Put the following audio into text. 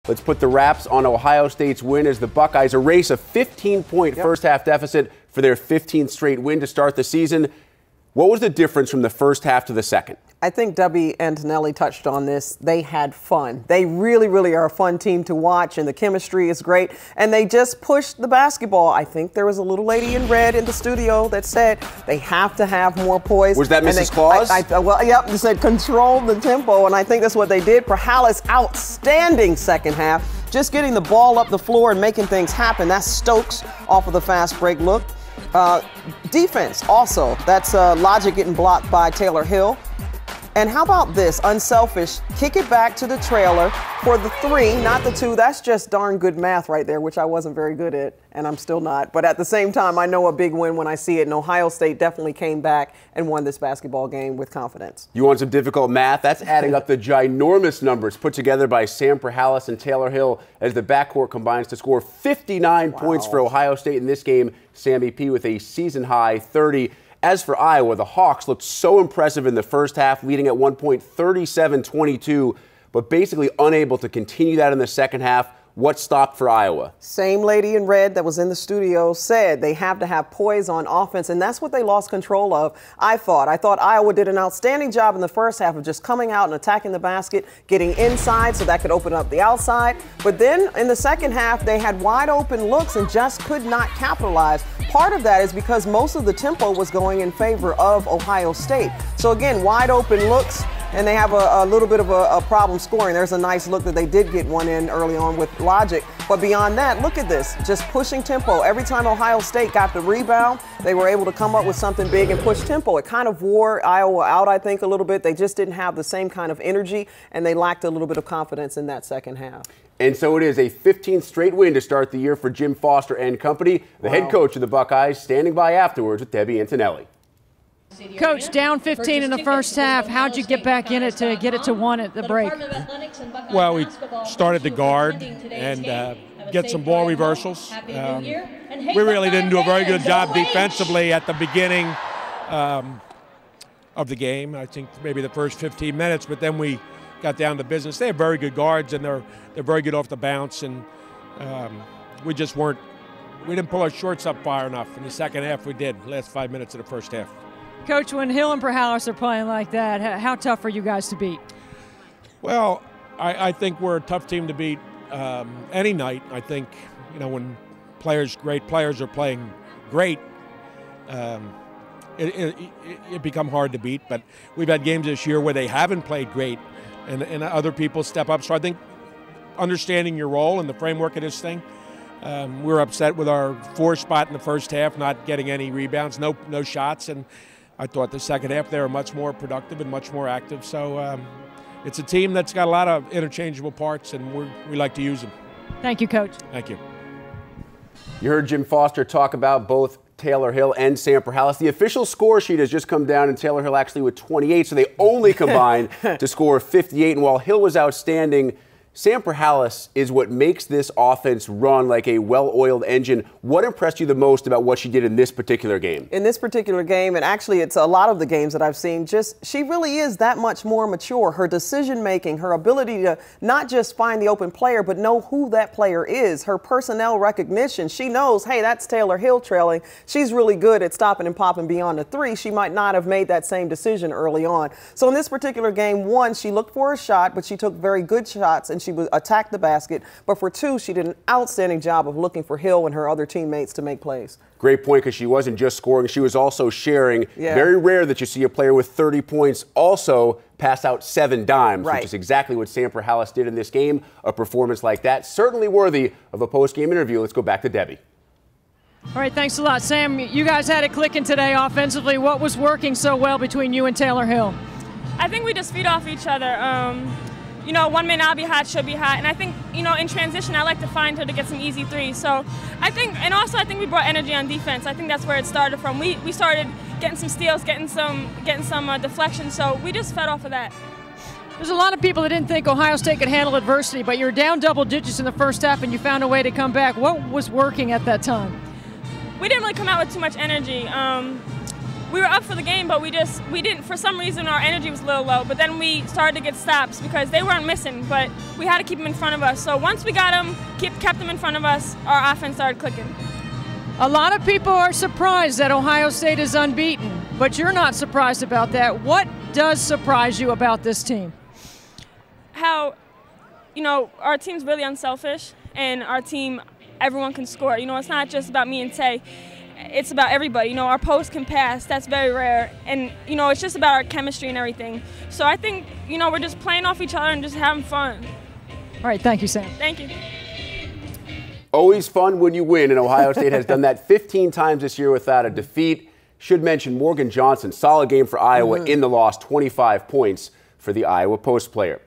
Let's put the wraps on Ohio State's win as the Buckeyes erase a 15-point first-half deficit for their 15th straight win to start the season. What was the difference from the first half to the second? I think Debbie and Nelly touched on this. They had fun. They really, really are a fun team to watch, and the chemistry is great. And they just pushed the basketball. I think there was a little lady in red in the studio that said they have to have more poise. Was that Mrs. Claus? Well, yep, they said control the tempo, and I think that's what they did. Prahalis, outstanding second half. Just getting the ball up the floor and making things happen. That's Stokes off of the fast break look. Defense also. That's Logic getting blocked by Tayler Hill. And how about this? Unselfish. Kick it back to the trailer for the 3, not the 2. That's just darn good math right there, which I wasn't very good at, and I'm still not. But at the same time, I know a big win when I see it. And Ohio State definitely came back and won this basketball game with confidence. You want some difficult math? That's adding up the ginormous numbers put together by Sam Prahalis and Tayler Hill as the backcourt combines to score 59 points for Ohio State in this game. Sammy P with a season-high 30. As for Iowa, the Hawks looked so impressive in the first half, leading at one point 37-22, but basically unable to continue that in the second half. What stopped for Iowa? Same lady in red that was in the studio said they have to have poise on offense, and that's what they lost control of, I thought. I thought Iowa did an outstanding job in the first half of just coming out and attacking the basket, getting inside so that could open up the outside. But then in the second half, they had wide open looks and just could not capitalize. Part of that is because most of the tempo was going in favor of Ohio State. So again, wide open looks, and they have a little bit of a problem scoring. There's a nice look that they did get one in early on with Logic. But beyond that, look at this, just pushing tempo. Every time Ohio State got the rebound, they were able to come up with something big and push tempo. It kind of wore Iowa out, I think, a little bit. They just didn't have the same kind of energy, and they lacked a little bit of confidence in that second half. And so it is a 15th straight win to start the year for Jim Foster and company. The head coach of the Buckeyes standing by afterwards with Debbie Antonelli. Coach, down 15 in the first half. How'd you get back in it to get it to 1 at the break? Well, we started to guard and get some ball reversals. We really didn't do a very good job defensively at the beginning of the game. I think maybe the first 15 minutes, but then we got down to business. They have very good guards, and they're very good off the bounce, and we just weren't. We didn't pull our shorts up far enough. In the second half, we did. Last 5 minutes of the first half. Coach, when Hill and Prahalis are playing like that, how tough are you guys to beat? Well, I think we're a tough team to beat any night. I think, you know, when great players are playing great, it become hard to beat. But we've had games this year where they haven't played great, and other people step up. So I think understanding your role and the framework of this thing, we're upset with our 4 spot in the first half, not getting any rebounds, no shots, and I thought the second half they were much more productive and much more active. So it's a team that's got a lot of interchangeable parts, and we like to use them. Thank you, Coach. Thank you. You heard Jim Foster talk about both Tayler Hill and Sam Prahalis. The official score sheet has just come down, and Tayler Hill actually with 28, so they only combined to score 58. And while Hill was outstanding, Sam Prahalis is what makes this offense run like a well-oiled engine. What impressed you the most about what she did in this particular game? In this particular game, and actually it's a lot of the games that I've seen, she really is that much more mature. Her decision-making, her ability to not just find the open player, but know who that player is. Her personnel recognition. She knows, hey, that's Tayler Hill trailing. She's really good at stopping and popping beyond the 3. She might not have made that same decision early on. So in this particular game, 1, she looked for a shot, but she took very good shots, and she would attack the basket. But for 2, she did an outstanding job of looking for Hill and her other teammates to make plays. Great point, because she wasn't just scoring, she was also sharing. Very rare that you see a player with 30 points also pass out 7 dimes, which is exactly what Sam Prahalis did in this game. A performance like that, certainly worthy of a post-game interview. Let's go back to Debbie. All right, thanks a lot. Sam, you guys had it clicking today offensively. What was working so well between you and Tayler Hill? I think we just feed off each other. You know, one may not be hot, should be hot. And I think, you know, in transition, I like to find her to get some easy threes. So I think, and also I think we brought energy on defense. I think that's where it started from. We started getting some steals, getting some deflection. So we just fed off of that. There's a lot of people that didn't think Ohio State could handle adversity, but you were down double digits in the first half and you found a way to come back. What was working at that time? We didn't really come out with too much energy. we were up for the game, but we didn't, for some reason our energy was a little low, but then we started to get stops because they weren't missing, but we had to keep them in front of us. So once we got them, kept them in front of us, our offense started clicking. A lot of people are surprised that Ohio State is unbeaten, but you're not surprised about that. What does surprise you about this team? How, our team's really unselfish, and our team, everyone can score. It's not just about me and Tay. It's about everybody. Our post can pass. That's very rare. And, it's just about our chemistry and everything. So I think, we're just playing off each other and just having fun. All right. Thank you, Sam. Thank you. Always fun when you win, and Ohio State has done that 15 times this year without a defeat. Should mention Morgan Johnson, solid game for Iowa in the loss, 25 points for the Iowa Post player.